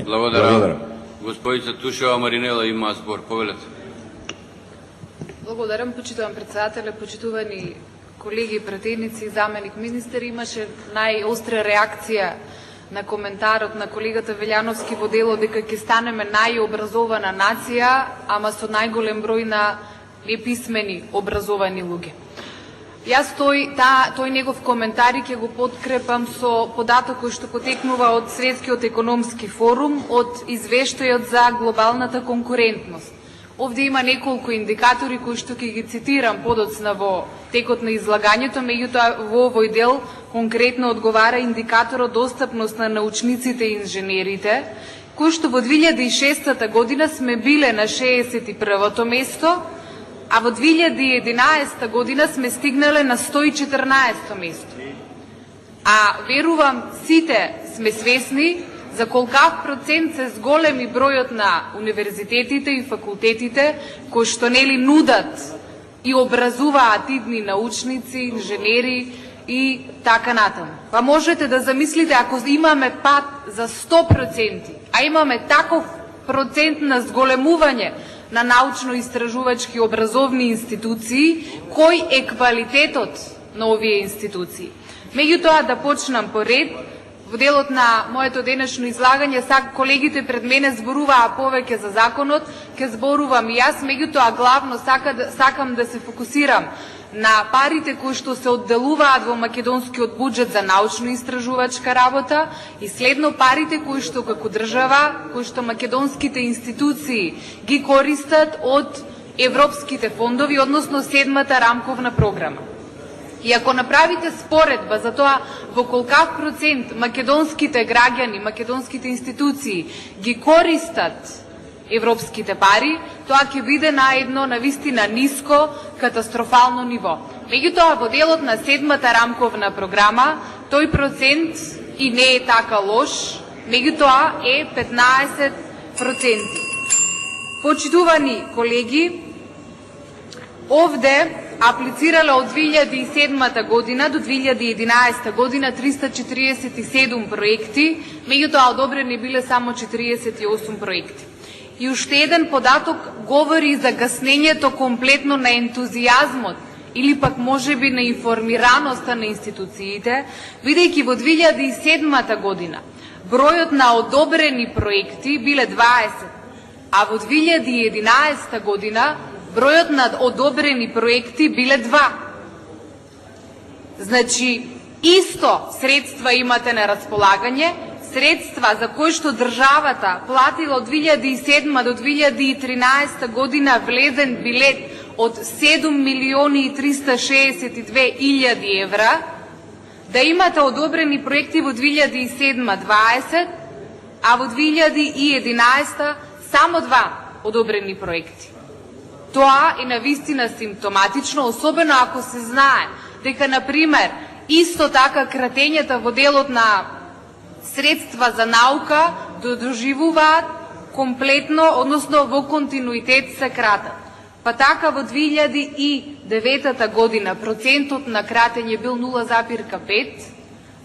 Благодаря. Господица Тушева Маринела има збор. Повелете. Благодарам, почитувам председателя, почитувани колеги, пратеници, заменик министер. Имаше најостра реакција на коментарот на колегата Велјановски во дело дека ќе станеме најобразована нација, ама со најголем број на неписмени образовани луѓе. Јас тој негов коментар ќе го подкрепам со податок кој што потекнува од Светскиот економски форум, од извештајот за глобалната конкурентност. Овде има неколку индикатори кои што ќе ги цитирам подоцна во текот на излагањето, меѓутоа во овој дел конкретно одговара индикаторот достапност на научниците и инженерите, кој што во 2006 година сме биле на 61-то место, а во 2011 година сме стигнале на 114-то место. А верувам сите сме свесни за колкав процент се зголеми бројот на универзитетите и факултетите кои што нели нудат и образуваат идни научници, инженери и така натаму. Па можете да замислите ако имаме пат за 100%, а имаме таков процент на зголемување на научно-истражувачки образовни институции, кој е квалитетот на овие институции. Меѓутоа да почнам по ред. Во делот на моето денешно излагање, колегите пред мене зборуваа повеќе за законот, ќе зборувам и јас, меѓутоа главно сакам да се фокусирам на парите кои што се одделуваат во македонскиот буџет за научно-истражувачка работа и следно парите кои што како држава, кои што македонските институции ги користат од европските фондови, односно 7-та рамковна програма. И ако направите споредба за тоа во колкав процент македонските граѓани, македонските институции ги користат европските пари, тоа ќе биде на едно навистина ниско, катастрофално ниво. Меѓутоа, во делот на 7-та рамковна програма, тој процент и не е така лош, меѓутоа е 15%. Почитувани колеги, овде аплицирале од 2007 година до 2011 година 347 проекти, меѓутоа одобрени биле само 48 проекти. И уште еден податок говори за гаснењето комплетно на ентузијазмот или пак можеби на информираноста на институциите, бидејќи во 2007 година бројот на одобрени проекти биле 20, а во 2011 година бројот на одобрени проекти биле 2. Значи, исто средства имате на располагање, средства за кои што државата платила од 2007 до 2013 година влезен билет од 7.362.000 евра, да имате одобрени проекти во 2007 20, а во 2011 само 2 одобрени проекти. Тоа е навистина симптоматично, особено ако се знае дека, например, исто така кратењата во делот на средства за наука доживуваат комплетно, односно во континуитет се кратат. Па така во 2009 година процентот на кратење бил 0,5,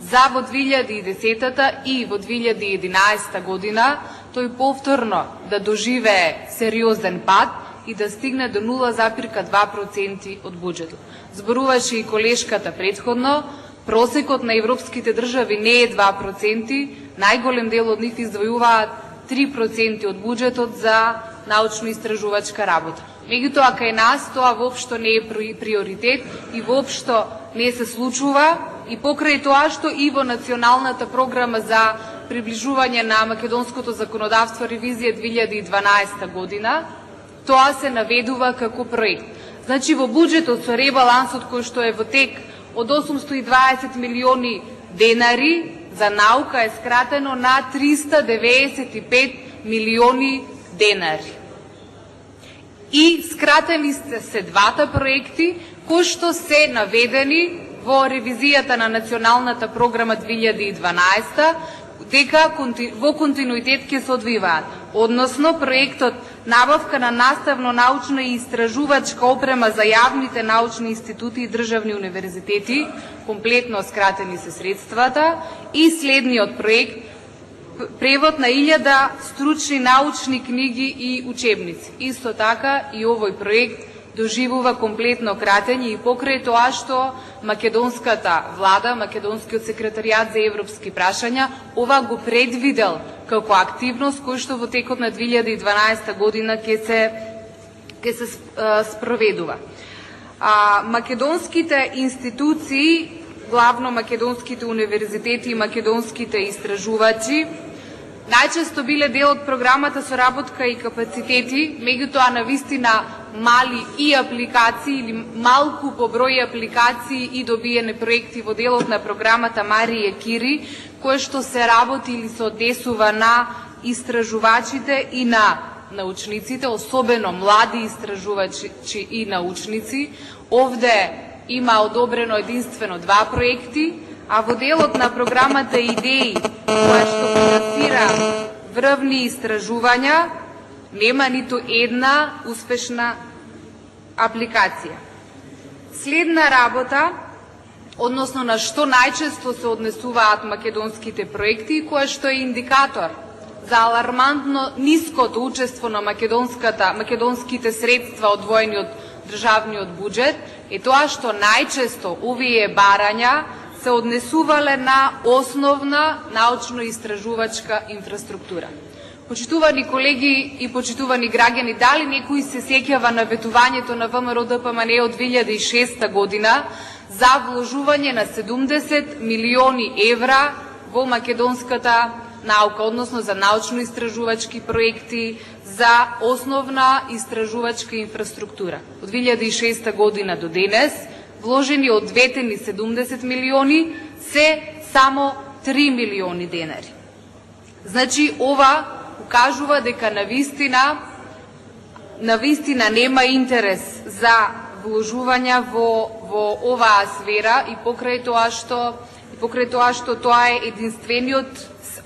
за во 2010 и во 2011 година тој повторно да доживее сериозен пат и да стигне до 0,2% од буџетот. Зборуваше и колешката претходно, просекот на европските држави не е 2%, најголем дел од нив издвојуваат 3% од буџетот за научно-истражувачка работа. Меѓутоа, кај нас тоа воопшто не е приоритет и воопшто не се случува и покрај тоа што и во националната програма за приближување на македонското законодавство ревизија 2012 година, тоа се наведува како проект. Значи, во буџетот со ребалансот кој што е во тек од 820 милиони денари за наука е скратено на 395 милиони денари. И скратени се двата проекти кои што се наведени во ревизијата на националната програма 2012 дека во континуитет ќе се одвиваат. Односно, проектот набавка на наставно-научна и истражувачка опрема за јавните научни институти и државни универзитети, комплетно скратени се средствата, и следниот проект превод на 1000 стручни научни книги и учебници. Исто така и овој проект доживува комплетно кратење и покрај тоа што македонската влада, македонскиот секретаријат за европски прашања, ова го предвидел како активност кој што во текот на 2012 година ќе се спроведува. Македонските институции, главно македонските универзитети и македонските истражувачи, најчесто биле дел од програмата соработка и капацитети, меѓутоа навистина мали и апликации или малку по број апликации и добиени проекти во делот на програмата Марија Кири, кое што се работи или се однесува на истражувачите и на научниците, особено млади истражувачи и научници. Овде има одобрено единствено 2 проекти, а во делот на програмата Идеи, која што финансира врвни истражувања, нема ниту една успешна апликација. Следна работа, односно на што најчесто се однесуваат македонските проекти, која што е индикатор за алармантно ниското учество на македонските средства одвоени од државниот буџет, е тоа што најчесто овие барања се однесувале на основна научно-истражувачка инфраструктура. Почитувани колеги и почитувани граѓани, дали некој се сеќава на ветувањето на ВМРО ДПМН од 2006 година за вложување на 70 милиони евра во македонската наука, односно за научно-истражувачки проекти, за основна истражувачка инфраструктура. Од 2006 година до денес, вложени од двете ни 70 милиони, се само 3 милиони денари. Значи, ова укажува дека навистина нема интерес за вложувања во оваа сфера и покрај тоа што тоа е единствениот,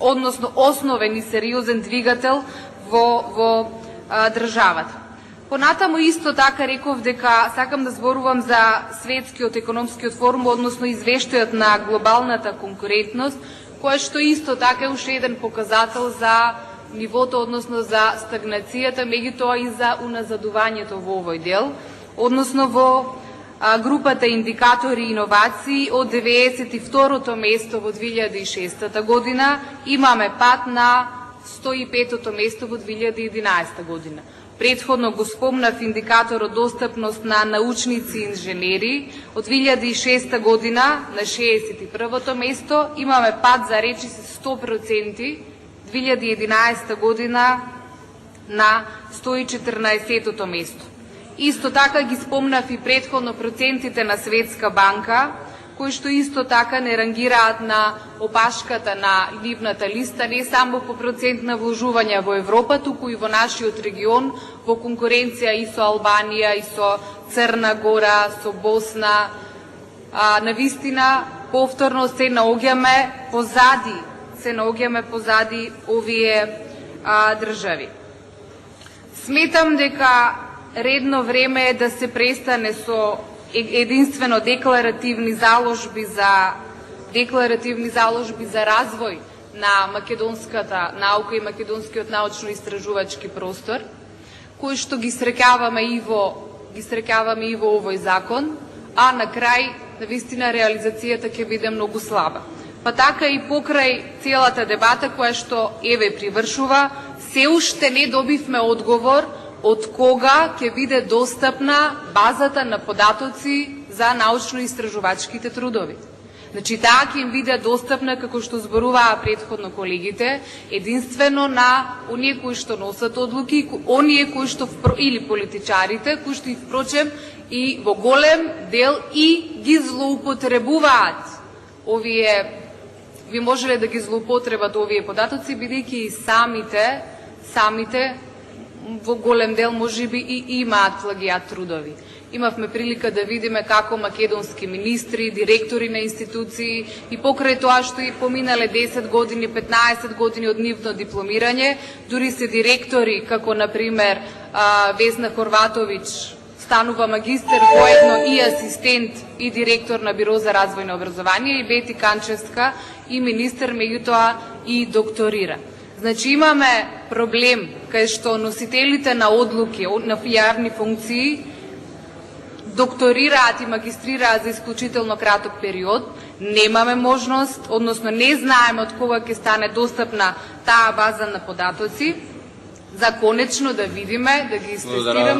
односно основен и сериозен двигател во државата. Понатаму исто така реков дека сакам да зборувам за светскиот економскиот форум, односно извештајот на глобалната конкурентност, кој што исто така е уште еден показател за нивото, односно за стагнацијата, меѓутоа и за уназадувањето во овој дел, односно во групата индикатори и иновации од 92-то место во 2006 година имаме пат на 105-то место во 2011 година. Предходно го спомнав индикаторот достапност на научници и инженери. Од 2006 година на 61-то место имаме пат за речиси 100%, 2011 година на 114-то место. Исто така ги спомнав и предходно процентите на Светска банка, кои што исто така не рангираат на опашката на нивната листа, не само по процент на вложувања во Европа, туку и во нашиот регион, во конкуренција и со Албанија, и со Црна Гора, со Босна. Навистина, повторно се наоѓаме позади овие држави. Сметам дека редно време е да се престане со единствено декларативни заложби за развој на македонската наука и македонскиот научно-истражувачки простор, кои што ги среќаваме и во овој закон, а на крај навистина реализацијата ќе биде многу слаба. Па така и покрај целата дебата која што еве привршува, се уште не добивме одговор од кога ќе биде достапна базата на податоци за научно-истражувачките трудови. Значи, таа ќе им биде достапна, како што зборуваа предходно колегите, единствено на оние кои што носат одлуки, оние кои што или политичарите, кои што и впрочем и во голем дел и ги злоупотребуваат овие, би можеле да ги злоупотребат овие податоци, бидејќи и самите во голем дел можеби и имаат плагиат трудови. Имавме прилика да видиме како македонски министри, директори на институции и покрај тоа што и поминале 10 години, 15 години од нивно дипломирање, дури се директори како например Весна Хорватовиќ станува магистер, воедно и асистент и директор на Биро за развој на образование, и Бети Канчевска и министер, меѓутоа и докторира. Значи имаме проблем кај што носителите на одлуки на јавни функции докторираат и магистрираат за исклучително краток период, немаме можност, односно не знаеме од кога ќе стане достапна таа база на податоци, за конечно да видиме, да ги истестираме